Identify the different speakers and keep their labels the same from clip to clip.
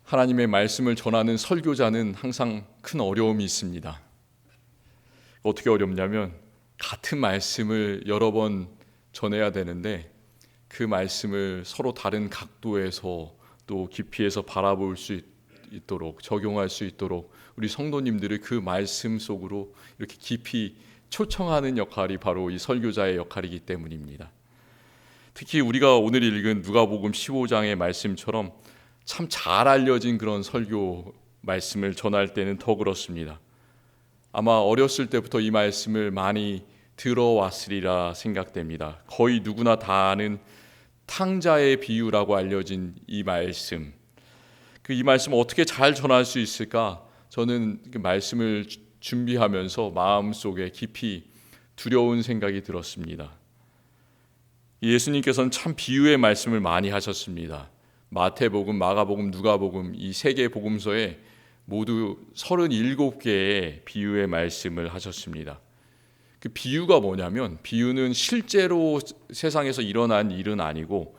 Speaker 1: 하나님의 말씀을 전하는 설교자는 항상 큰 어려움이 있습니다. 어떻게 어렵냐면 같은 말씀을 여러 번 전해야 되는데 그 말씀을 서로 다른 각도에서 또 깊이에서 바라볼 수 있도록 적용할 수 있도록 우리 성도님들을 그 말씀 속으로 이렇게 깊이 초청하는 역할이 바로 이 설교자의 역할이기 때문입니다. 특히 우리가 오늘 읽은 누가복음 15장의 말씀처럼 참 잘 알려진 그런 설교 말씀을 전할 때는 더 그렇습니다. 아마 어렸을 때부터 이 말씀을 많이 들어왔으리라 생각됩니다. 거의 누구나 다 아는 탕자의 비유라고 알려진 이 말씀. 이 말씀을 어떻게 잘 전할 수 있을까? 저는 그 말씀을 준비하면서 마음속에 깊이 두려운 생각이 들었습니다. 예수님께서는 참 비유의 말씀을 많이 하셨습니다. 마태복음, 마가복음, 누가복음 이 세 개의 복음서에 모두 37개의 비유의 말씀을 하셨습니다. 그 비유가 뭐냐면 비유는 실제로 세상에서 일어난 일은 아니고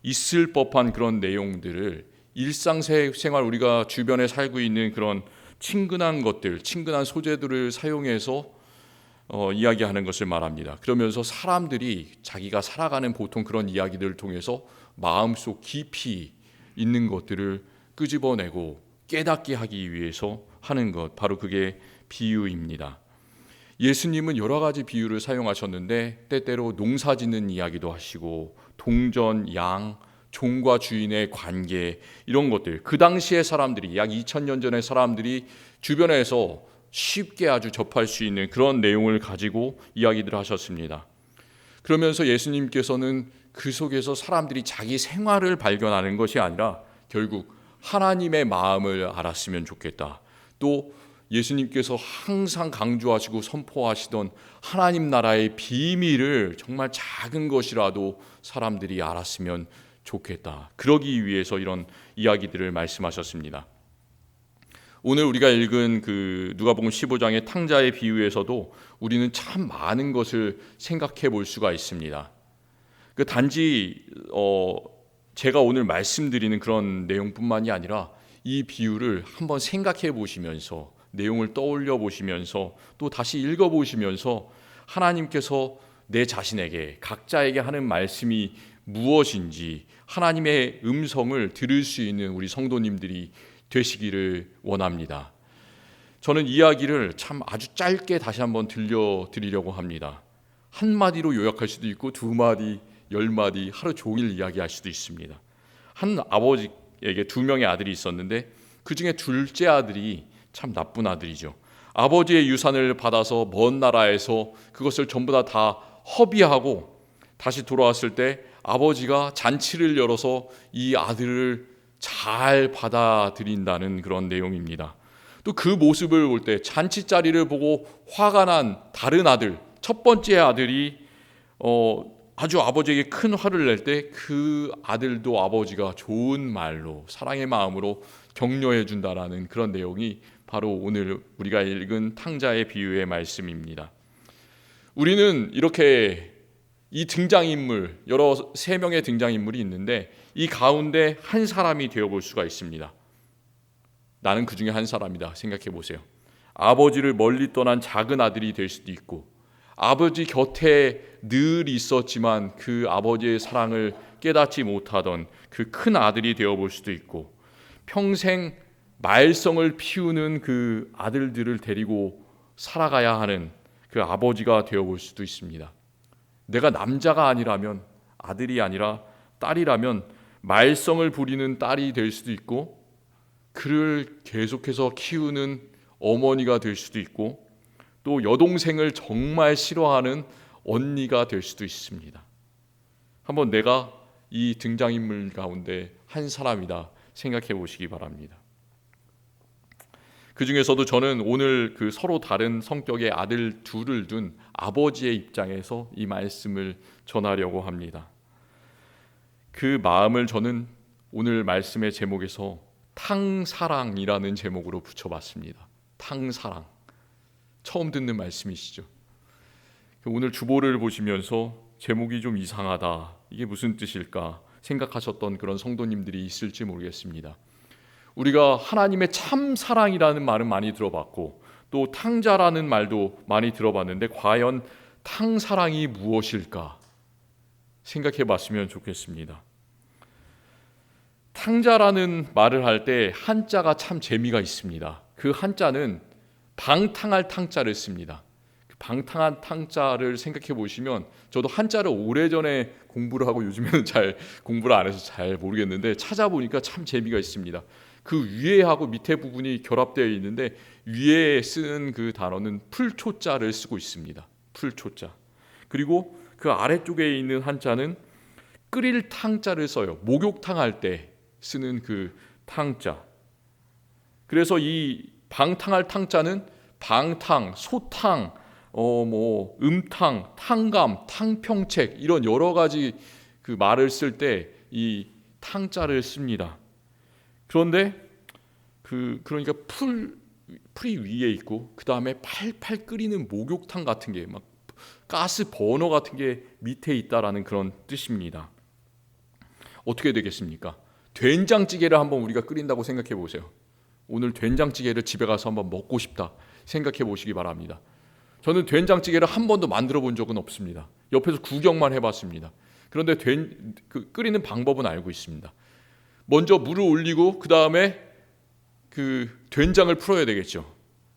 Speaker 1: 있을 법한 그런 내용들을 일상생활 우리가 주변에 살고 있는 그런 친근한 것들, 친근한 소재들을 사용해서 이야기하는 것을 말합니다. 그러면서 사람들이 자기가 살아가는 보통 그런 이야기들을 통해서 마음속 깊이 있는 것들을 끄집어내고 깨닫게 하기 위해서 하는 것, 바로 그게 비유입니다. 예수님은 여러 가지 비유를 사용하셨는데 때때로 농사짓는 이야기도 하시고 동전, 양, 종과 주인의 관계 이런 것들, 그 당시의 사람들이 약 2000년 전의 사람들이 주변에서 쉽게 아주 접할 수 있는 그런 내용을 가지고 이야기들을 하셨습니다. 그러면서 예수님께서는 그 속에서 사람들이 자기 생활을 발견하는 것이 아니라 결국 하나님의 마음을 알았으면 좋겠다. 또 예수님께서 항상 강조하시고 선포하시던 하나님 나라의 비밀을 정말 작은 것이라도 사람들이 알았으면 좋겠다. 그러기 위해서 이런 이야기들을 말씀하셨습니다. 오늘 우리가 읽은 그 누가복음 15장의 탕자의 비유에서도 우리는 참 많은 것을 생각해 볼 수가 있습니다. 그 단지 제가 오늘 말씀드리는 그런 내용뿐만이 아니라 이 비유를 한번 생각해 보시면서 내용을 떠올려 보시면서 또 다시 읽어 보시면서 하나님께서 내 자신에게 각자에게 하는 말씀이 무엇인지 하나님의 음성을 들을 수 있는 우리 성도님들이 되시기를 원합니다. 저는 이야기를 참 아주 짧게 다시 한번 들려드리려고 합니다. 한마디로 요약할 수도 있고 두 마디, 10마디 하루 종일 이야기할 수도 있습니다. 한 아버지에게 2명의 아들이 있었는데 그 중에 둘째 아들이 참 나쁜 아들이죠. 아버지의 유산을 받아서 먼 나라에서 그것을 전부 다 허비하고 다시 돌아왔을 때 아버지가 잔치를 열어서 이 아들을 잘 받아들인다는 그런 내용입니다. 또 그 모습을 볼 때 잔치 자리를 보고 화가 난 다른 아들, 첫 번째 아들이 아주 아버지에게 큰 화를 낼 때 그 아들도 아버지가 좋은 말로 사랑의 마음으로 격려해 준다라는 그런 내용이 바로 오늘 우리가 읽은 탕자의 비유의 말씀입니다. 우리는 이렇게 이 등장인물, 여러 3명의 등장인물이 있는데 이 가운데 한 사람이 되어볼 수가 있습니다. 나는 그 중에 한 사람이다 생각해 보세요. 아버지를 멀리 떠난 작은 아들이 될 수도 있고 아버지 곁에 늘 있었지만 그 아버지의 사랑을 깨닫지 못하던 그 큰 아들이 되어볼 수도 있고 평생 말썽을 피우는 그 아들들을 데리고 살아가야 하는 그 아버지가 되어볼 수도 있습니다. 내가 남자가 아니라면 아들이 아니라 딸이라면 말썽을 부리는 딸이 될 수도 있고 그를 계속해서 키우는 어머니가 될 수도 있고 또 여동생을 정말 싫어하는 언니가 될 수도 있습니다. 한번 내가 이 등장인물 가운데 한 사람이다 생각해 보시기 바랍니다. 그 중에서도 저는 오늘 그 서로 다른 성격의 아들 둘을 둔 아버지의 입장에서 이 말씀을 전하려고 합니다. 그 마음을 저는 오늘 말씀의 제목에서 탕사랑이라는 제목으로 붙여봤습니다. 탕사랑. 처음 듣는 말씀이시죠? 오늘 주보를 보시면서 제목이 좀 이상하다, 이게 무슨 뜻일까 생각하셨던 그런 성도님들이 있을지 모르겠습니다. 우리가 하나님의 참 사랑이라는 말은 많이 들어봤고 또 탕자라는 말도 많이 들어봤는데 과연 탕사랑이 무엇일까 생각해 봤으면 좋겠습니다. 탕자라는 말을 할 때 한자가 참 재미가 있습니다. 그 한자는 방탕할 탕자를 씁니다. 방탕한 탕자를 생각해 보시면 저도 한자를 오래전에 공부를 하고 요즘에는 잘 공부를 안 해서 잘 모르겠는데 찾아보니까 참 재미가 있습니다. 그 위에하고 밑에 부분이 결합되어 있는데 위에 쓰는 그 단어는 풀초자를 쓰고 있습니다. 풀초자. 그리고 그 아래쪽에 있는 한자는 끓일 탕자를 써요. 목욕탕 할 때 쓰는 그 탕자. 그래서 이 방탕할 탕자는 방탕, 소탕, 음탕, 탕감, 탕평책 이런 여러 가지 그 말을 쓸 때 이 탕자를 씁니다. 그런데 그러니까 풀이 위에 있고 그 다음에 팔팔 끓이는 목욕탕 같은 게 막 가스 버너 같은 게 밑에 있다라는 그런 뜻입니다. 어떻게 되겠습니까? 된장찌개를 한번 우리가 끓인다고 생각해 보세요. 오늘 된장찌개를 집에 가서 한번 먹고 싶다 생각해 보시기 바랍니다. 저는 된장찌개를 한 번도 만들어 본 적은 없습니다. 옆에서 구경만 해봤습니다. 그런데 끓이는 방법은 알고 있습니다. 먼저 물을 올리고 그 다음에 그 된장을 풀어야 되겠죠.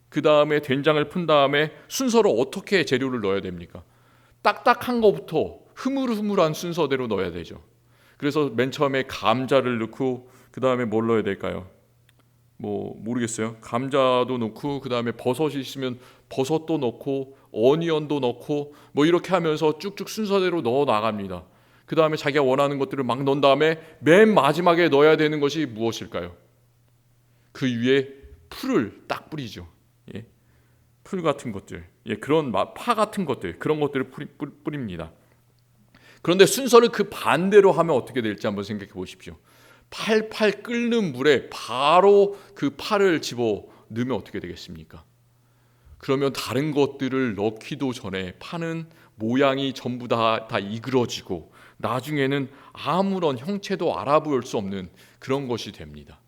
Speaker 1: 그 다음에 된장을 푼 다음에 순서로 어떻게 재료를 넣어야 됩니까? 딱딱한 것부터 흐물흐물한 순서대로 넣어야 되죠. 그래서 맨 처음에 감자를 넣고 그 다음에 뭘 넣어야 될까요? 모르겠어요. 감자도 넣고 그 다음에 버섯이 있으면 버섯도 넣고 어니언도 넣고 이렇게 하면서 쭉쭉 순서대로 넣어 나갑니다. 그 다음에 자기가 원하는 것들을 막 넣은 다음에 맨 마지막에 넣어야 되는 것이 무엇일까요? 그 위에 풀을 딱 뿌리죠. 예. 풀 같은 것들, 그런 파 같은 것들, 그런 것들을 뿌립니다. 그런데 순서를 그 반대로 하면 어떻게 될지 한번 생각해 보십시오. 팔팔 끓는 물에 바로 그 파를 집어 넣으면 어떻게 되겠습니까? 그러면 다른 것들을 넣기도 전에 파는 모양이 전부 다 이그러지고 나중에는 아무런 형체도 알아볼 수 없는 그런 것이 됩니다.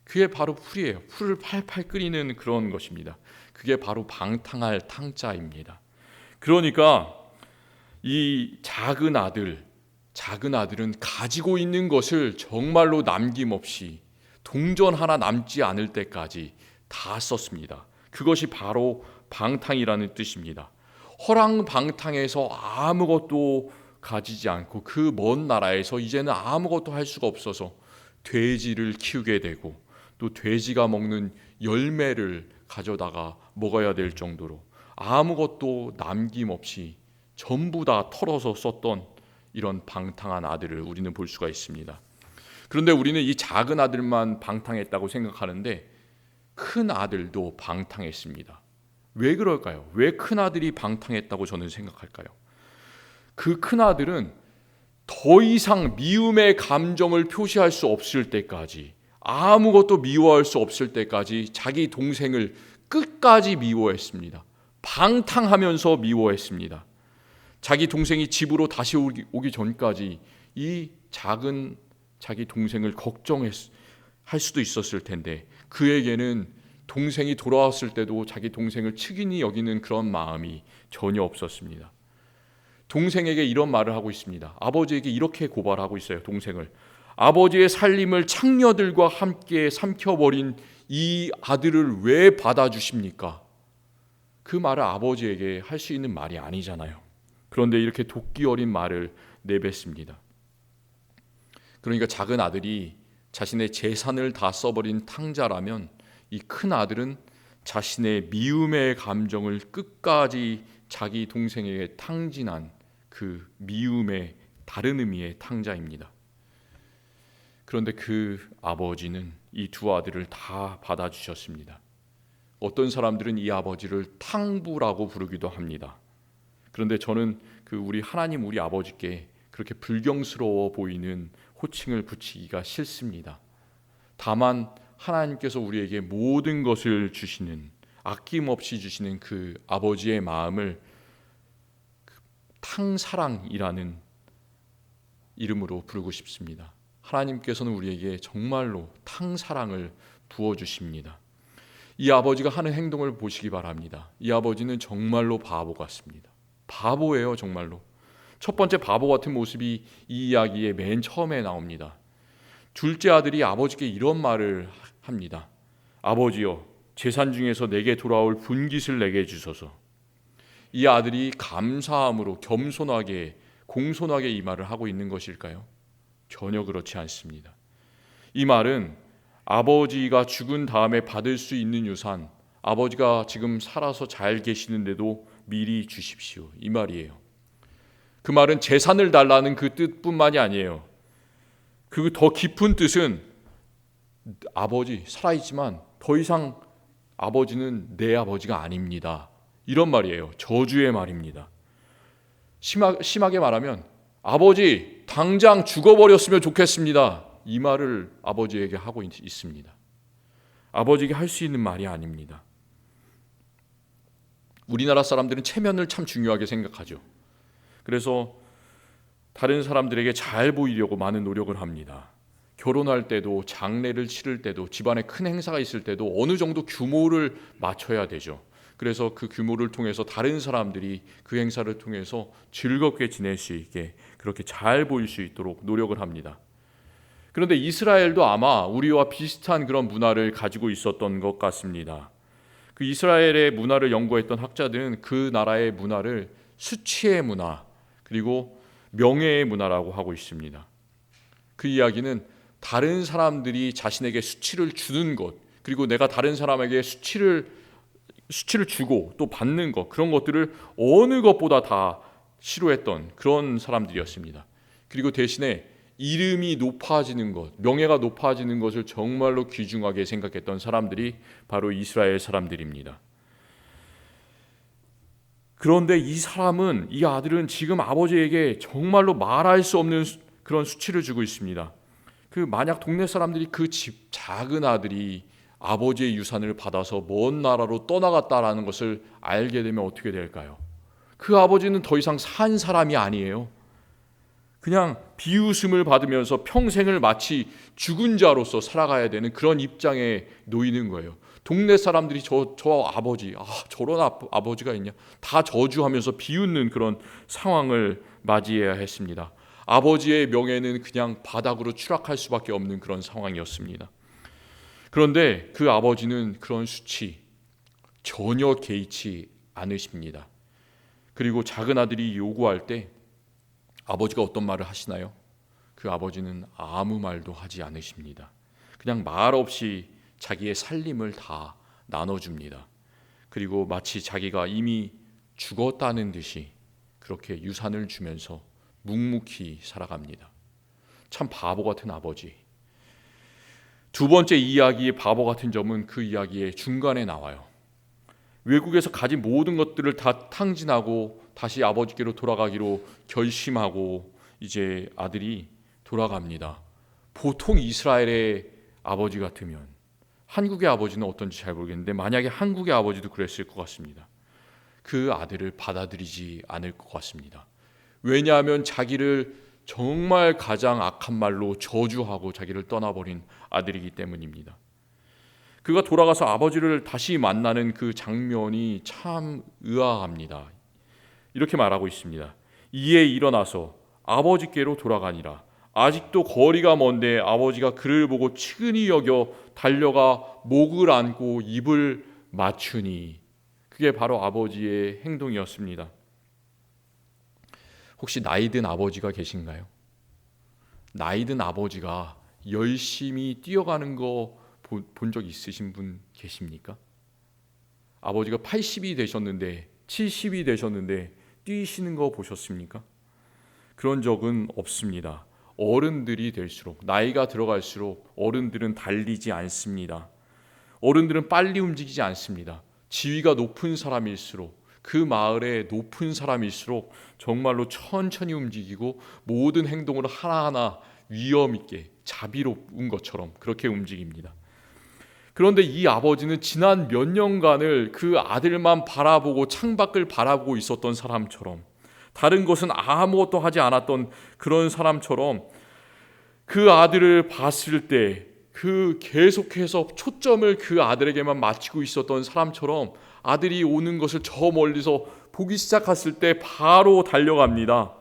Speaker 1: 그게 바로 풀이에요. 풀을 팔팔 끓이는 그런 것입니다. 그게 바로 방탕할 탕자입니다. 그러니까 이 작은 아들은 가지고 있는 것을 정말로 남김없이 동전 하나 남지 않을 때까지 다 썼습니다. 그것이 바로 방탕이라는 뜻입니다. 허랑방탕해서 아무것도 가지지 않고 그 먼 나라에서 이제는 아무것도 할 수가 없어서 돼지를 키우게 되고 또 돼지가 먹는 열매를 가져다가 먹어야 될 정도로 아무것도 남김없이 전부 다 털어서 썼던 이런 방탕한 아들을 우리는 볼 수가 있습니다. 그런데 우리는 이 작은 아들만 방탕했다고 생각하는데 큰 아들도 방탕했습니다. 왜 그럴까요? 왜 큰 아들이 방탕했다고 저는 생각할까요? 그 큰 아들은 더 이상 미움의 감정을 표시할 수 없을 때까지, 아무것도 미워할 수 없을 때까지 자기 동생을 끝까지 미워했습니다. 방탕하면서 미워했습니다. 자기 동생이 집으로 다시 오기 전까지 이 작은 자기 동생을 걱정할 수도 있었을 텐데 그에게는 동생이 돌아왔을 때도 자기 동생을 측은히 여기는 그런 마음이 전혀 없었습니다. 동생에게 이런 말을 하고 있습니다. 아버지에게 이렇게 고발하고 있어요. 동생을. 아버지의 살림을 창녀들과 함께 삼켜버린 이 아들을 왜 받아주십니까? 그 말을 아버지에게 할 수 있는 말이 아니잖아요. 그런데 이렇게 도끼 어린 말을 내뱉습니다. 그러니까 작은 아들이 자신의 재산을 다 써버린 탕자라면 이 큰 아들은 자신의 미움의 감정을 끝까지 자기 동생에게 탕진한 그 미움의 다른 의미의 탕자입니다. 그런데 그 아버지는 이 두 아들을 다 받아주셨습니다. 어떤 사람들은 이 아버지를 탕부라고 부르기도 합니다. 그런데 저는 우리 하나님 우리 아버지께 그렇게 불경스러워 보이는 호칭을 붙이기가 싫습니다. 다만 하나님께서 우리에게 모든 것을 주시는, 아낌없이 주시는 그 아버지의 마음을 탕사랑이라는 이름으로 부르고 싶습니다. 하나님께서는 우리에게 정말로 탕사랑을 부어주십니다. 이 아버지가 하는 행동을 보시기 바랍니다. 이 아버지는 정말로 바보 같습니다. 바보예요, 정말로. 첫 번째 바보 같은 모습이 이 이야기의 맨 처음에 나옵니다. 둘째 아들이 아버지께 이런 말을 합니다. 아버지여, 재산 중에서 내게 돌아올 분깃을 내게 주소서. 이 아들이 감사함으로 겸손하게 공손하게 이 말을 하고 있는 것일까요? 전혀 그렇지 않습니다. 이 말은 아버지가 죽은 다음에 받을 수 있는 유산, 아버지가 지금 살아서 잘 계시는데도 미리 주십시오, 이 말이에요. 그 말은 재산을 달라는 그 뜻뿐만이 아니에요. 그 더 깊은 뜻은 아버지 살아있지만 더 이상 아버지는 내 아버지가 아닙니다, 이런 말이에요. 저주의 말입니다. 심하게 말하면 아버지 당장 죽어버렸으면 좋겠습니다, 이 말을 아버지에게 하고 있습니다. 아버지에게 할 수 있는 말이 아닙니다. 우리나라 사람들은 체면을 참 중요하게 생각하죠. 그래서 다른 사람들에게 잘 보이려고 많은 노력을 합니다. 결혼할 때도, 장례를 치를 때도, 집안에 큰 행사가 있을 때도 어느 정도 규모를 맞춰야 되죠. 그래서 그 규모를 통해서 다른 사람들이 그 행사를 통해서 즐겁게 지낼 수 있게 그렇게 잘 보일 수 있도록 노력을 합니다. 그런데 이스라엘도 아마 우리와 비슷한 그런 문화를 가지고 있었던 것 같습니다. 그 이스라엘의 문화를 연구했던 학자들은 그 나라의 문화를 수치의 문화 그리고 명예의 문화라고 하고 있습니다. 그 이야기는 다른 사람들이 자신에게 수치를 주는 것, 그리고 내가 다른 사람에게 수치를 주고 또 받는 것, 그런 것들을 어느 것보다 다 싫어했던 그런 사람들이었습니다. 그리고 대신에 이름이 높아지는 것, 명예가 높아지는 것을 정말로 귀중하게 생각했던 사람들이 바로 이스라엘 사람들입니다. 그런데 이 아들은 지금 아버지에게 정말로 말할 수 없는 그런 수치를 주고 있습니다. 그 만약 동네 사람들이 그 집 작은 아들이 아버지의 유산을 받아서 먼 나라로 떠나갔다라는 것을 알게 되면 어떻게 될까요? 그 아버지는 더 이상 산 사람이 아니에요. 그냥 비웃음을 받으면서 평생을 마치 죽은 자로서 살아가야 되는 그런 입장에 놓이는 거예요. 동네 사람들이 저 아버지, 저런 아버지가 있냐, 다 저주하면서 비웃는 그런 상황을 맞이해야 했습니다. 아버지의 명예는 그냥 바닥으로 추락할 수밖에 없는 그런 상황이었습니다. 그런데 그 아버지는 그런 수치 전혀 개의치 않으십니다. 그리고 작은 아들이 요구할 때 아버지가 어떤 말을 하시나요? 그 아버지는 아무 말도 하지 않으십니다. 그냥 말 없이 자기의 살림을 다 나눠줍니다. 그리고 마치 자기가 이미 죽었다는 듯이 그렇게 유산을 주면서 묵묵히 살아갑니다. 참 바보 같은 아버지. 두 번째 이야기의 바보 같은 점은 그 이야기의 중간에 나와요. 외국에서 가진 모든 것들을 다 탕진하고 다시 아버지께로 돌아가기로 결심하고 이제 아들이 돌아갑니다. 보통 이스라엘의 아버지 같으면, 한국의 아버지는 어떤지 잘 모르겠는데 만약에 한국의 아버지도 그랬을 것 같습니다. 그 아들을 받아들이지 않을 것 같습니다. 왜냐하면 자기를 정말 가장 악한 말로 저주하고 자기를 떠나버린 아들이기 때문입니다. 그가 돌아가서 아버지를 다시 만나는 그 장면이 참 의아합니다. 이렇게 말하고 있습니다. 이에 일어나서 아버지께로 돌아가니라. 아직도 거리가 먼데 아버지가 그를 보고 측은히 여겨 달려가 목을 안고 입을 맞추니. 그게 바로 아버지의 행동이었습니다. 혹시 나이든 아버지가 계신가요? 나이든 아버지가 열심히 뛰어가는 거 본 적 있으신 분 계십니까? 아버지가 80이 되셨는데 70이 되셨는데 뛰시는 거 보셨습니까? 그런 적은 없습니다. 어른들이 될수록, 나이가 들어갈수록 어른들은 달리지 않습니다. 어른들은 빨리 움직이지 않습니다. 지위가 높은 사람일수록, 그 마을에 높은 사람일수록 정말로 천천히 움직이고 모든 행동을 하나하나 위험 있게 자비로운 것처럼 그렇게 움직입니다. 그런데 이 아버지는 지난 몇 년간을 그 아들만 바라보고 창밖을 바라보고 있었던 사람처럼, 다른 것은 아무것도 하지 않았던 그런 사람처럼 그 아들을 봤을 때 그 계속해서 초점을 그 아들에게만 맞추고 있었던 사람처럼 아들이 오는 것을 저 멀리서 보기 시작했을 때 바로 달려갑니다.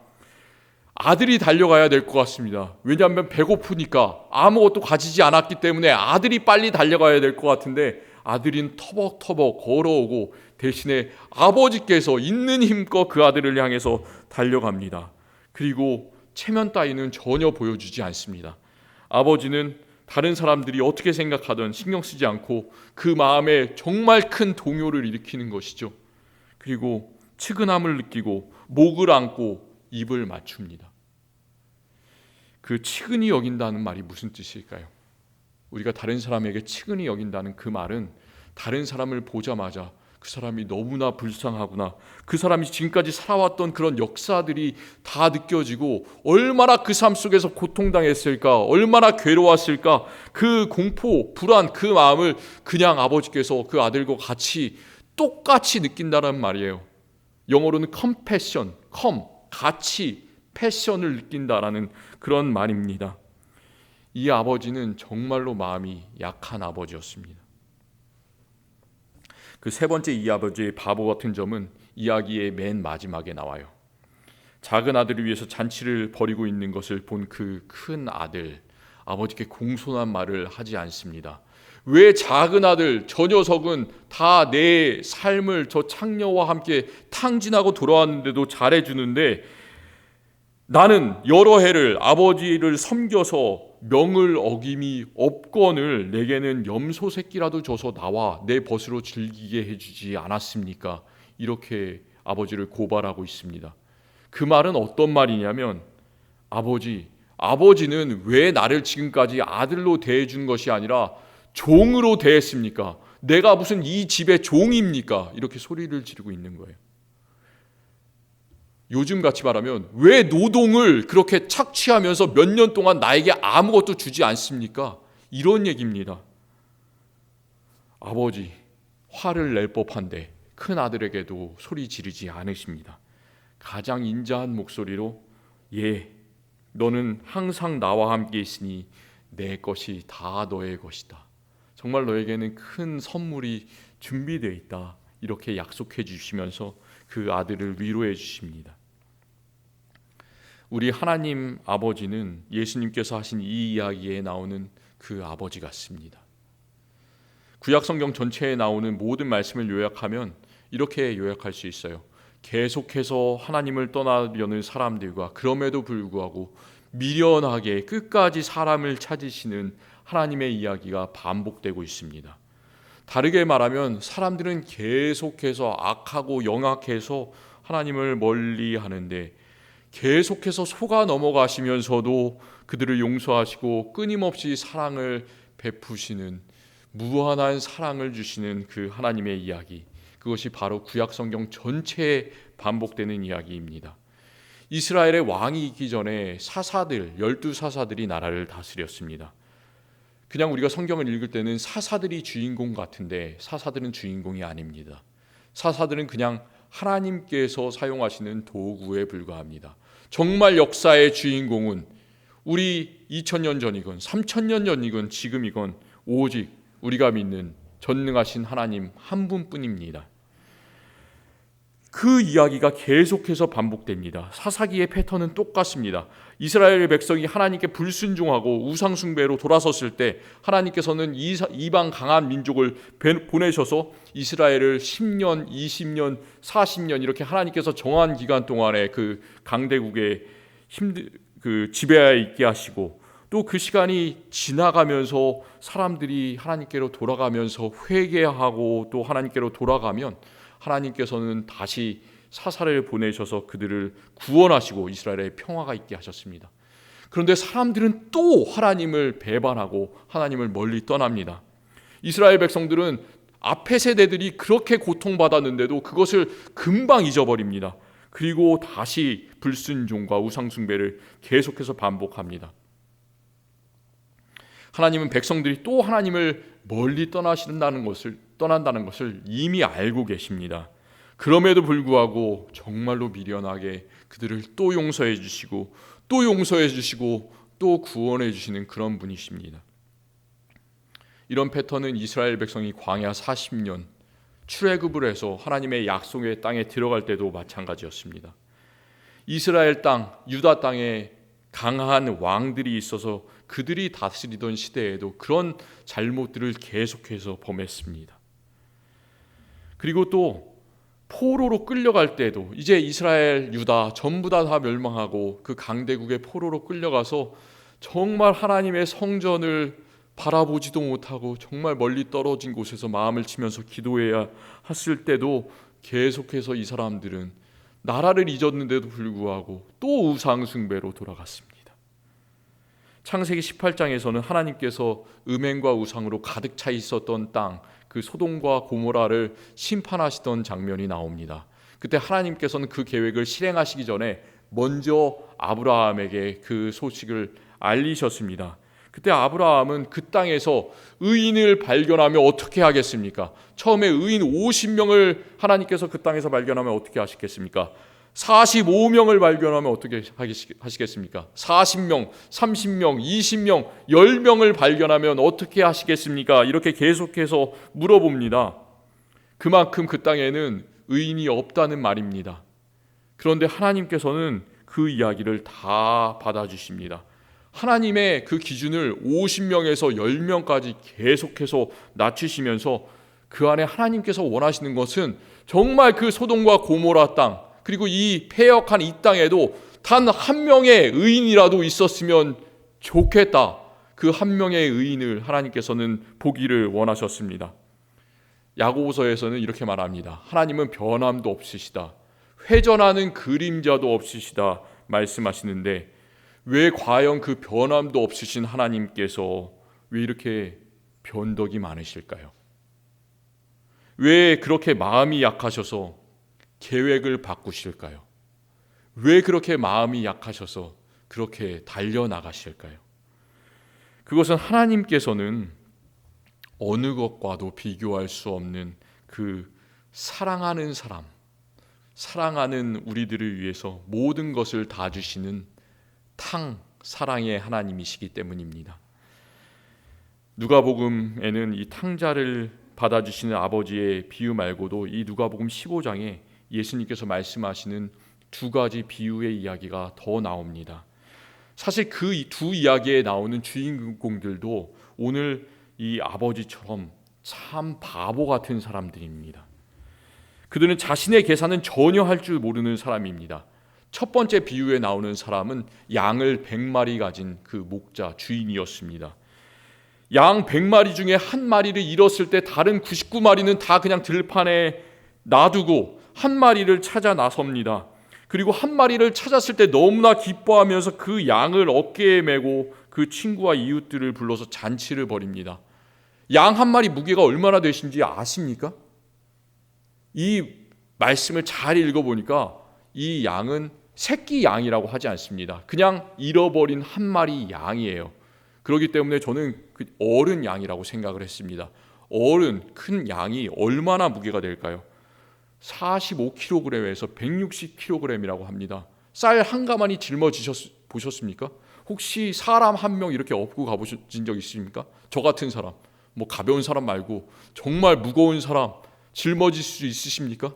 Speaker 1: 아들이 달려가야 될 것 같습니다. 왜냐하면 배고프니까 아무것도 가지지 않았기 때문에 아들이 빨리 달려가야 될 것 같은데 아들은 터벅터벅 걸어오고 대신에 아버지께서 있는 힘껏 그 아들을 향해서 달려갑니다. 그리고 체면 따위는 전혀 보여주지 않습니다. 아버지는 다른 사람들이 어떻게 생각하든 신경 쓰지 않고 그 마음에 정말 큰 동요를 일으키는 것이죠. 그리고 측은함을 느끼고 목을 안고 입을 맞춥니다. 그 측은히 여긴다는 말이 무슨 뜻일까요? 우리가 다른 사람에게 측은히 여긴다는 그 말은 다른 사람을 보자마자 그 사람이 너무나 불쌍하구나, 그 사람이 지금까지 살아왔던 그런 역사들이 다 느껴지고 얼마나 그 삶 속에서 고통당했을까, 얼마나 괴로웠을까, 그 공포, 불안, 그 마음을 그냥 아버지께서 그 아들과 같이 똑같이 느낀다는 말이에요. 영어로는 compassion, 같이 패션을 느낀다라는 그런 말입니다. 이 아버지는 정말로 마음이 약한 아버지였습니다. 그 세 번째 이 아버지의 바보 같은 점은 이야기의 맨 마지막에 나와요. 작은 아들을 위해서 잔치를 벌이고 있는 것을 본 그 큰 아들, 아버지께 공손한 말을 하지 않습니다. 왜 작은 아들, 저 녀석은 다 내 삶을 저 창녀와 함께 탕진하고 돌아왔는데도 잘해주는데 나는 여러 해를 아버지를 섬겨서 명을 어김이 없거늘 내게는 염소 새끼라도 줘서 나와 내 벗으로 즐기게 해주지 않았습니까? 이렇게 아버지를 고발하고 있습니다. 그 말은 어떤 말이냐면 아버지는 왜 나를 지금까지 아들로 대해준 것이 아니라 종으로 대했습니까? 내가 무슨 이 집의 종입니까? 이렇게 소리를 지르고 있는 거예요. 요즘 같이 말하면 왜 노동을 그렇게 착취하면서 몇 년 동안 나에게 아무것도 주지 않습니까? 이런 얘기입니다. 아버지 화를 낼 법한데 큰 아들에게도 소리 지르지 않으십니다. 가장 인자한 목소리로 너는 항상 나와 함께 있으니 내 것이 다 너의 것이다. 정말 너에게는 큰 선물이 준비되어 있다. 이렇게 약속해 주시면서 그 아들을 위로해 주십니다. 우리 하나님 아버지는 예수님께서 하신 이 이야기에 나오는 그 아버지 같습니다. 구약 성경 전체에 나오는 모든 말씀을 요약하면 이렇게 요약할 수 있어요. 계속해서 하나님을 떠나려는 사람들과 그럼에도 불구하고 미련하게 끝까지 사람을 찾으시는 하나님의 이야기가 반복되고 있습니다. 다르게 말하면 사람들은 계속해서 악하고 영악해서 하나님을 멀리 하는데 계속해서 속아 넘어가시면서도 그들을 용서하시고 끊임없이 사랑을 베푸시는 무한한 사랑을 주시는 그 하나님의 이야기, 그것이 바로 구약 성경 전체에 반복되는 이야기입니다. 이스라엘의 왕이 있기 전에 사사들, 12사사들이 나라를 다스렸습니다. 그냥 우리가 성경을 읽을 때는 사사들이 주인공 같은데 사사들은 주인공이 아닙니다. 사사들은 그냥 하나님께서 사용하시는 도구에 불과합니다. 정말 역사의 주인공은 우리 2000년 전이건 3000년 전이건 지금이건 오직 우리가 믿는 전능하신 하나님 한 분뿐입니다. 그 이야기가 계속해서 반복됩니다. 사사기의 패턴은 똑같습니다. 이스라엘 백성이 하나님께 불순종하고 우상숭배로 돌아섰을 때 하나님께서는 이방 강한 민족을 보내셔서 이스라엘을 10년, 20년, 40년 이렇게 하나님께서 정한 기간 동안에 그 강대국에 지배하에 있게 하시고 또 그 시간이 지나가면서 사람들이 하나님께로 돌아가면서 회개하고 또 하나님께로 돌아가면 하나님께서는 다시 사사를 보내셔서 그들을 구원하시고 이스라엘에 평화가 있게 하셨습니다. 그런데 사람들은 또 하나님을 배반하고 하나님을 멀리 떠납니다. 이스라엘 백성들은 앞의 세대들이 그렇게 고통받았는데도 그것을 금방 잊어버립니다. 그리고 다시 불순종과 우상숭배를 계속해서 반복합니다. 하나님은 백성들이 또 하나님을 멀리 떠난다는 것을 이미 알고 계십니다. 그럼에도 불구하고 정말로 미련하게 그들을 또 용서해 주시고 또 용서해 주시고 또 구원해 주시는 그런 분이십니다. 이런 패턴은 이스라엘 백성이 광야 40년 출애굽을 해서 하나님의 약속의 땅에 들어갈 때도 마찬가지였습니다. 이스라엘 땅, 유다 땅에 강한 왕들이 있어서 그들이 다스리던 시대에도 그런 잘못들을 계속해서 범했습니다. 그리고 또 포로로 끌려갈 때도 이제 이스라엘, 유다 전부 다 멸망하고 그 강대국의 포로로 끌려가서 정말 하나님의 성전을 바라보지도 못하고 정말 멀리 떨어진 곳에서 마음을 치면서 기도해야 했을 때도 계속해서 이 사람들은 나라를 잊었는데도 불구하고 또 우상 숭배로 돌아갔습니다. 창세기 18장에서는 하나님께서 음행과 우상으로 가득 차 있었던 땅, 그 소돔과 고모라를 심판하시던 장면이 나옵니다. 그때 하나님께서는 그 계획을 실행하시기 전에 먼저 아브라함에게 그 소식을 알리셨습니다. 그때 아브라함은 그 땅에서 의인을 발견하며 어떻게 하겠습니까? 처음에 의인 50명을 하나님께서 그 땅에서 발견하면 어떻게 하시겠습니까? 45명을 발견하면 어떻게 하시겠습니까? 40명, 30명, 20명, 10명을 발견하면 어떻게 하시겠습니까? 이렇게 계속해서 물어봅니다. 그만큼 그 땅에는 의인이 없다는 말입니다. 그런데 하나님께서는 그 이야기를 다 받아주십니다. 하나님의 그 기준을 50명에서 10명까지 계속해서 낮추시면서 그 안에 하나님께서 원하시는 것은 정말 그 소돔과 고모라 땅, 그리고 이 패역한 이 땅에도 단 한 명의 의인이라도 있었으면 좋겠다. 그 한 명의 의인을 하나님께서는 보기를 원하셨습니다. 야고보서에서는 이렇게 말합니다. 하나님은 변함도 없으시다. 회전하는 그림자도 없으시다 말씀하시는데, 왜 과연 그 변함도 없으신 하나님께서 왜 이렇게 변덕이 많으실까요? 왜 그렇게 마음이 약하셔서 계획을 바꾸실까요? 왜 그렇게 마음이 약하셔서 그렇게 달려나가실까요? 그것은 하나님께서는 어느 것과도 비교할 수 없는 그 사랑하는 사람, 사랑하는 우리들을 위해서 모든 것을 다 주시는 사랑의 하나님이시기 때문입니다. 누가복음에는 이 탕자를 받아주시는 아버지의 비유 말고도 이 누가복음 15장에 예수님께서 말씀하시는 두 가지 비유의 이야기가 더 나옵니다. 사실 그 두 이야기에 나오는 주인공들도 오늘 이 아버지처럼 참 바보 같은 사람들입니다. 그들은 자신의 계산은 전혀 할 줄 모르는 사람입니다. 첫 번째 비유에 나오는 사람은 양을 100마리 가진 그 목자 주인이었습니다. 양 100마리 중에 한 마리를 잃었을 때 다른 99마리는 다 그냥 들판에 놔두고 한 마리를 찾아 나섭니다. 그리고 한 마리를 찾았을 때 너무나 기뻐하면서 그 양을 어깨에 메고 그 친구와 이웃들을 불러서 잔치를 벌입니다. 양 한 마리 무게가 얼마나 되신지 아십니까? 이 말씀을 잘 읽어보니까 이 양은 새끼 양이라고 하지 않습니다. 그냥 잃어버린 한 마리 양이에요. 그렇기 때문에 저는 그 어른 양이라고 생각을 했습니다. 어른 큰 양이 얼마나 무게가 될까요? 45kg에서 160kg이라고 합니다. 쌀 한 가마니 짊어지셨습니까? 혹시 사람 한 명 이렇게 업고 가보신 적 있습니까? 저 같은 사람, 뭐 가벼운 사람 말고 정말 무거운 사람 짊어질 수 있으십니까?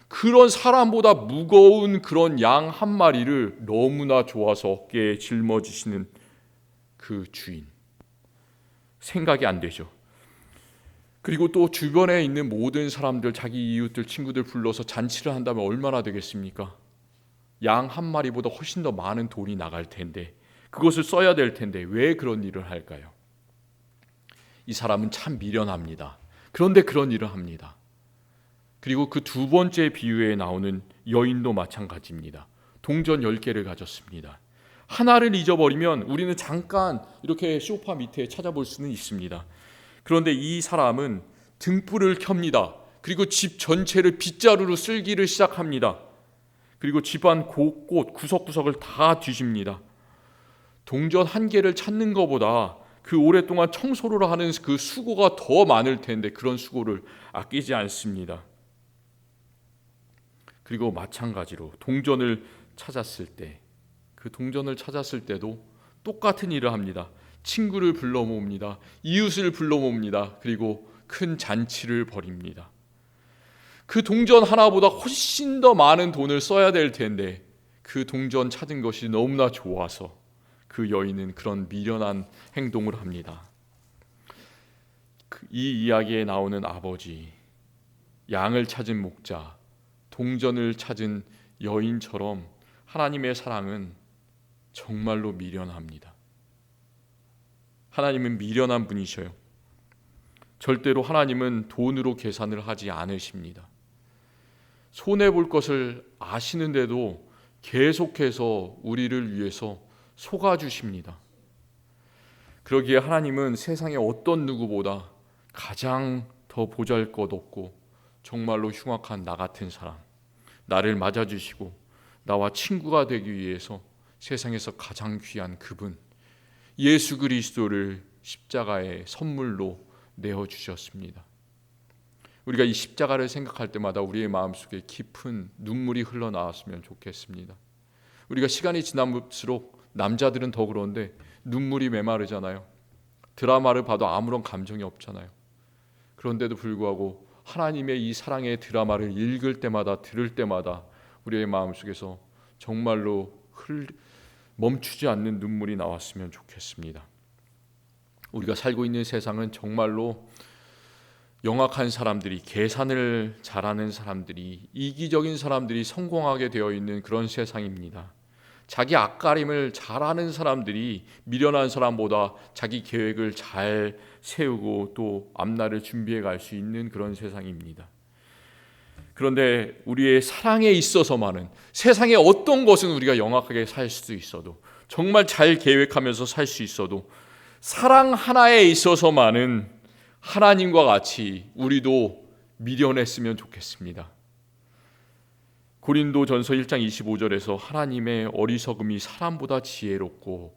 Speaker 1: 그런 사람보다 무거운 그런 양 한 마리를 너무나 좋아서 어깨에 짊어지시는 그 주인, 생각이 안 되죠. 그리고 또 주변에 있는 모든 사람들, 자기 이웃들, 친구들 불러서 잔치를 한다면 얼마나 되겠습니까? 양 한 마리보다 훨씬 더 많은 돈이 나갈 텐데, 그것을 써야 될 텐데 왜 그런 일을 할까요? 이 사람은 참 미련합니다. 그런데 그런 일을 합니다. 그리고 그 두 번째 비유에 나오는 여인도 마찬가지입니다. 동전 10개를 가졌습니다. 하나를 잊어버리면 우리는 잠깐 이렇게 소파 밑에 찾아볼 수는 있습니다. 그런데 이 사람은 등불을 켭니다. 그리고 집 전체를 빗자루로 쓸기를 시작합니다. 그리고 집안 곳곳 구석구석을 다 뒤집니다. 동전 한 개를 찾는 것보다 그 오랫동안 청소를 하는 그 수고가 더 많을 텐데 그런 수고를 아끼지 않습니다. 그리고 마찬가지로 동전을 찾았을 때, 그 동전을 찾았을 때도 똑같은 일을 합니다. 친구를 불러 모읍니다. 이웃을 불러 모읍니다. 그리고 큰 잔치를 벌입니다. 그 동전 하나보다 훨씬 더 많은 돈을 써야 될 텐데 그 동전 찾은 것이 너무나 좋아서 그 여인은 그런 미련한 행동을 합니다. 이 이야기에 나오는 아버지, 양을 찾은 목자, 동전을 찾은 여인처럼 하나님의 사랑은 정말로 미련합니다. 하나님은 미련한 분이셔요. 절대로 하나님은 돈으로 계산을 하지 않으십니다. 손해볼 것을 아시는데도 계속해서 우리를 위해서 속아주십니다. 그러기에 하나님은 세상의 어떤 누구보다 가장 더 보잘것없고 정말로 흉악한 나 같은 사람, 나를 맞아주시고 나와 친구가 되기 위해서 세상에서 가장 귀한 그분 예수 그리스도를 십자가에 선물로 내어주셨습니다. 우리가 이 십자가를 생각할 때마다 우리의 마음속에 깊은 눈물이 흘러나왔으면 좋겠습니다. 우리가 시간이 지날수록 남자들은 더 그런데 눈물이 메마르잖아요. 드라마를 봐도 아무런 감정이 없잖아요. 그런데도 불구하고 하나님의 이 사랑의 드라마를 읽을 때마다 들을 때마다 우리의 마음속에서 정말로 멈추지 않는 눈물이 나왔으면 좋겠습니다. 우리가 살고 있는 세상은 정말로 영악한 사람들이, 계산을 잘하는 사람들이, 이기적인 사람들이 성공하게 되어 있는 그런 세상입니다. 자기 앞가림을 잘하는 사람들이 미련한 사람보다 자기 계획을 잘 세우고 또 앞날을 준비해 갈 수 있는 그런 세상입니다. 그런데 우리의 사랑에 있어서만은 세상의 어떤 것은 우리가 영악하게 살 수도 있어도 정말 잘 계획하면서 살 수 있어도 사랑 하나에 있어서만은 하나님과 같이 우리도 미련했으면 좋겠습니다. 고린도전서 1장 25절에서 하나님의 어리석음이 사람보다 지혜롭고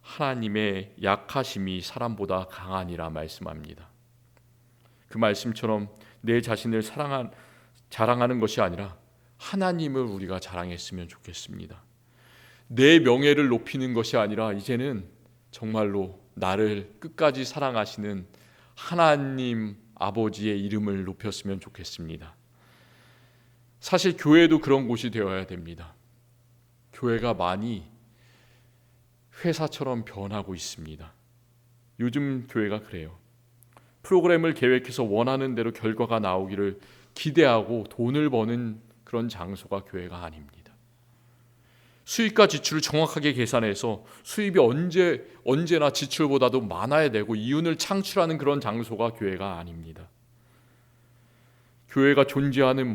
Speaker 1: 하나님의 약하심이 사람보다 강하니라 말씀합니다. 그 말씀처럼 내 자신을 자랑하는 것이 아니라 하나님을 우리가 자랑했으면 좋겠습니다. 내 명예를 높이는 것이 아니라 이제는 정말로 나를 끝까지 사랑하시는 하나님 아버지의 이름을 높였으면 좋겠습니다. 사실 교회도 그런 곳이 되어야 됩니다. 교회가 많이 회사처럼 변하고 있습니다. 요즘 교회가 그래요. 프로그램을 계획해서 원하는 대로 결과가 나오기를 기대하고 돈을 버는 그런 장소가 교회가 아닙니다. 수입과 지출을 정확하게 계산해서 수입이 언제나 지출보다도 많아야 되고 이윤을 창출하는 그런 장소가 교회가 아닙니다. 교회가 존재하는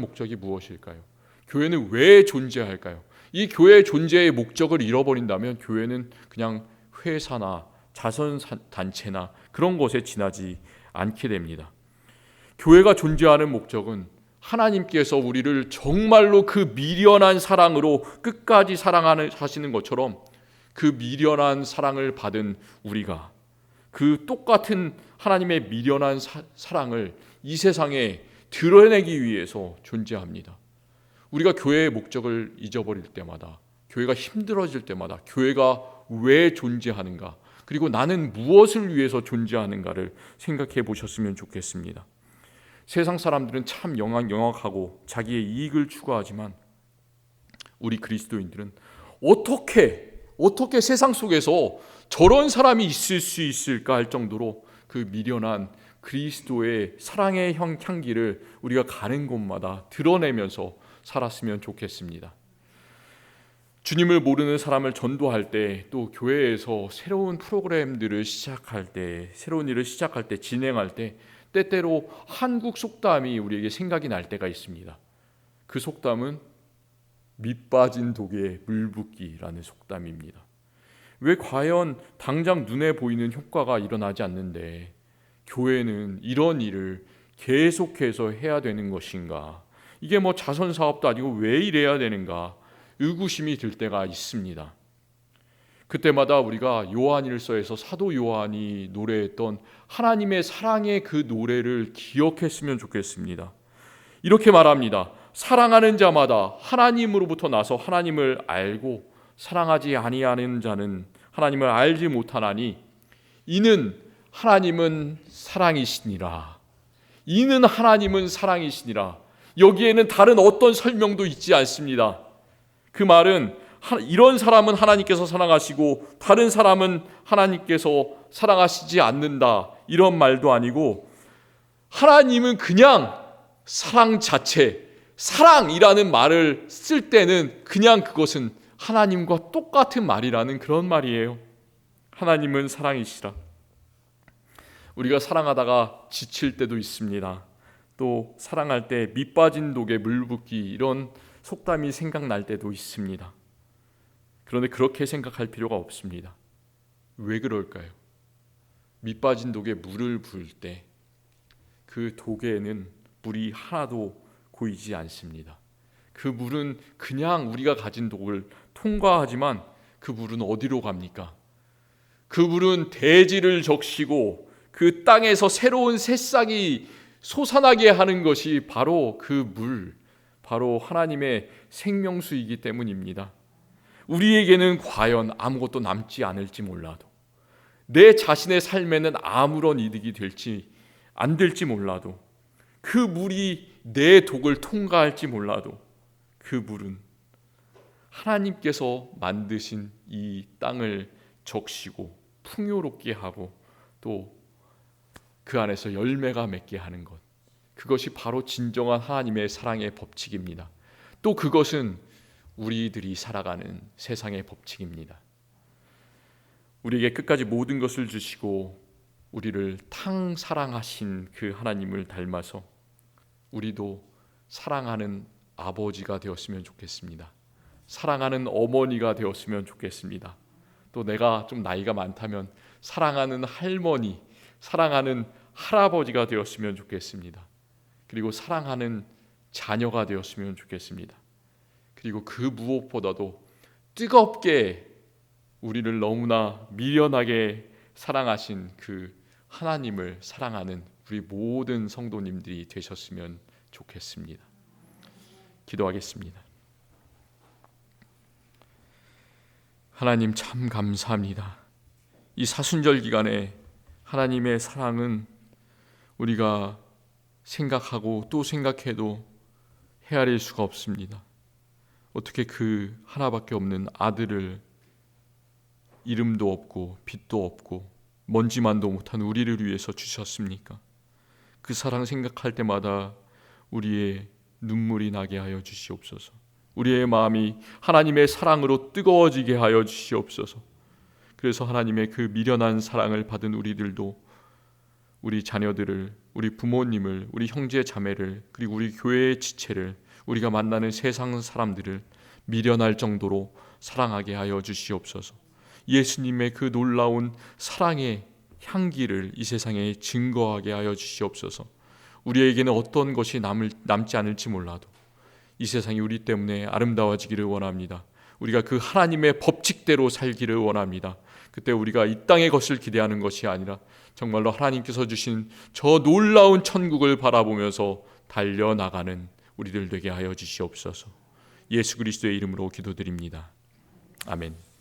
Speaker 1: 목적이 무엇일까요? 교회는 왜 존재할까요? 이 교회의 존재의 목적을 잃어버린다면 교회는 그냥 회사나 자선단체나 그런 것에 지나지 않게 됩니다. 교회가 존재하는 목적은 하나님께서 우리를 정말로 그 미련한 사랑으로 끝까지 사랑하시는 것처럼 그 미련한 사랑을 받은 우리가 그 똑같은 하나님의 미련한 사랑을 이 세상에 드러내기 위해서 존재합니다. 우리가 교회의 목적을 잊어버릴 때마다, 교회가 힘들어질 때마다 교회가 왜 존재하는가, 그리고 나는 무엇을 위해서 존재하는가를 생각해 보셨으면 좋겠습니다. 세상 사람들은 참 영악하고 자기의 이익을 추구하지만 우리 그리스도인들은 어떻게 세상 속에서 저런 사람이 있을 수 있을까 할 정도로 그 미련한 그리스도의 사랑의 향기를 우리가 가는 곳마다 드러내면서 살았으면 좋겠습니다. 주님을 모르는 사람을 전도할 때, 또 교회에서 새로운 프로그램들을 시작할 때, 새로운 일을 시작할 때, 진행할 때 때때로 한국 속담이 우리에게 생각이 날 때가 있습니다. 그 속담은 밑 빠진 독에 물 붓기라는 속담입니다. 왜 과연 당장 눈에 보이는 효과가 일어나지 않는데 교회는 이런 일을 계속해서 해야 되는 것인가? 이게 뭐 자선 사업도 아니고 왜 이래야 되는가? 의구심이 들 때가 있습니다. 그때마다 우리가 요한일서에서 사도 요한이 노래했던 하나님의 사랑의 그 노래를 기억했으면 좋겠습니다. 이렇게 말합니다. 사랑하는 자마다 하나님으로부터 나서 하나님을 알고 사랑하지 아니하는 자는 하나님을 알지 못하나니 이는 하나님은 사랑이시니라. 이는 하나님은 사랑이시니라. 여기에는 다른 어떤 설명도 있지 않습니다. 그 말은 이런 사람은 하나님께서 사랑하시고 다른 사람은 하나님께서 사랑하시지 않는다, 이런 말도 아니고, 하나님은 그냥 사랑 자체, 사랑이라는 말을 쓸 때는 그냥 그것은 하나님과 똑같은 말이라는 그런 말이에요. 하나님은 사랑이시라. 우리가 사랑하다가 지칠 때도 있습니다. 또 사랑할 때 밑빠진 독에 물 붓기, 이런 속담이 생각날 때도 있습니다. 그런데 그렇게 생각할 필요가 없습니다. 왜 그럴까요? 밑빠진 독에 물을 부을 때 그 독에는 물이 하나도 고이지 않습니다. 그 물은 그냥 우리가 가진 독을 통과하지만 그 물은 어디로 갑니까? 그 물은 대지를 적시고 그 땅에서 새로운 새싹이 솟아나게 하는 것이 바로 그 물, 바로 하나님의 생명수이기 때문입니다. 우리에게는 과연 아무것도 남지 않을지 몰라도, 내 자신의 삶에는 아무런 이득이 될지 안 될지 몰라도, 그 물이 내 독을 통과할지 몰라도, 그 물은 하나님께서 만드신 이 땅을 적시고 풍요롭게 하고 또 그 안에서 열매가 맺게 하는 것, 그것이 바로 진정한 하나님의 사랑의 법칙입니다. 또 그것은 우리들이 살아가는 세상의 법칙입니다. 우리에게 끝까지 모든 것을 주시고 우리를 탕 사랑하신 그 하나님을 닮아서 우리도 사랑하는 아버지가 되었으면 좋겠습니다. 사랑하는 어머니가 되었으면 좋겠습니다. 또 내가 좀 나이가 많다면 사랑하는 할머니, 사랑하는 할아버지가 되었으면 좋겠습니다. 그리고 사랑하는 자녀가 되었으면 좋겠습니다. 그리고 그 무엇보다도 뜨겁게 우리를 너무나 미련하게 사랑하신 그 하나님을 사랑하는 우리 모든 성도님들이 되셨으면 좋겠습니다. 기도하겠습니다. 하나님, 참 감사합니다. 이 사순절 기간에 하나님의 사랑은 우리가 생각하고 또 생각해도 헤아릴 수가 없습니다. 어떻게 그 하나밖에 없는 아들을 이름도 없고 빛도 없고 먼지만도 못한 우리를 위해서 주셨습니까? 그 사랑 생각할 때마다 우리의 눈물이 나게 하여 주시옵소서. 우리의 마음이 하나님의 사랑으로 뜨거워지게 하여 주시옵소서. 그래서 하나님의 그 미련한 사랑을 받은 우리들도 우리 자녀들을, 우리 부모님을, 우리 형제 자매를, 그리고 우리 교회의 지체를, 우리가 만나는 세상 사람들을 미련할 정도로 사랑하게 하여 주시옵소서. 예수님의 그 놀라운 사랑의 향기를 이 세상에 증거하게 하여 주시옵소서. 우리에게는 어떤 것이 남지 않을지 몰라도 이 세상이 우리 때문에 아름다워지기를 원합니다. 우리가 그 하나님의 법칙대로 살기를 원합니다. 그때 우리가 이 땅의 것을 기대하는 것이 아니라 정말로 하나님께서 주신 저 놀라운 천국을 바라보면서 달려나가는 우리들 되게 하여 주시옵소서. 예수 그리스도의 이름으로 기도드립니다. 아멘.